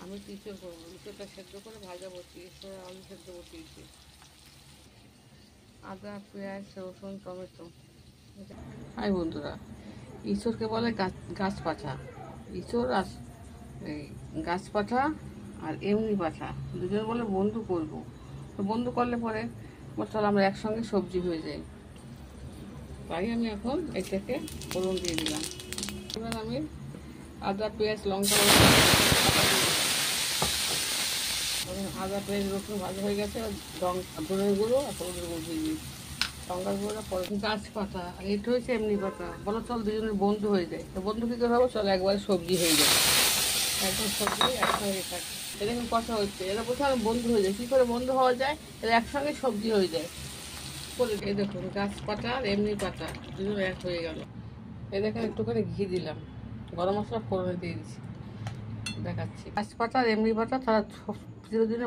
আমি ইঁচড় করবো, ইঁচড়টা সেদ্ধ করে ভাজা বসিয়েছি, আলু সেদ্ধ বসিয়েছি। আদা, পেঁয়াজ, রসুন, টমেটো। হাই বন্ধুরা, ইঁচড়কে বলে গাছ পাঠা। ইঁচড় আর এই গাছ পাঠা আর এমনি পাঠা দুজন বলে বন্ধু করবো। তো বন্ধু করলে পরে চল আমরা একসঙ্গে সবজি হয়ে যাই। তাই আমি এখন এটাকে ফোড়ন দিয়ে দিলাম। এবার আমি আদা, পেঁয়াজ, লঙ্কা, আদা, পেঁয়াজ, রসুন ভাজা হয়ে গেছে। ধনের গুঁড়ো আর হলুদের গুঁড়ো দিয়ে দিই। লঙ্কার গুঁড়োটা পরে। গাছ পাতা আর এটা হয়েছে এমনি পাতা। বলো চল দুজনের বন্ধু হয়ে যায়। তো বন্ধু কী করে হবো, চল একবারে সবজি হয়ে যায়। একদম সবজি একসঙ্গে থাকে। এরকম কথা হচ্ছে, এরা বলছে আর বন্ধু হয়ে যায়। কী করে বন্ধু হওয়া যায়? এরা একসঙ্গে সবজি হয়ে যায়। করে এই দেখুন, গাছ পাতা আর এমনি পাতা দুজন এক হয়ে গেল। এই দেখেন একটুখানি ঘি দিলাম, গরম মশলা ফোড়নে দিয়ে দিচ্ছি, দেখাচ্ছি। গাছ পাতা আর এমনি পাতা তারা চিরদিনে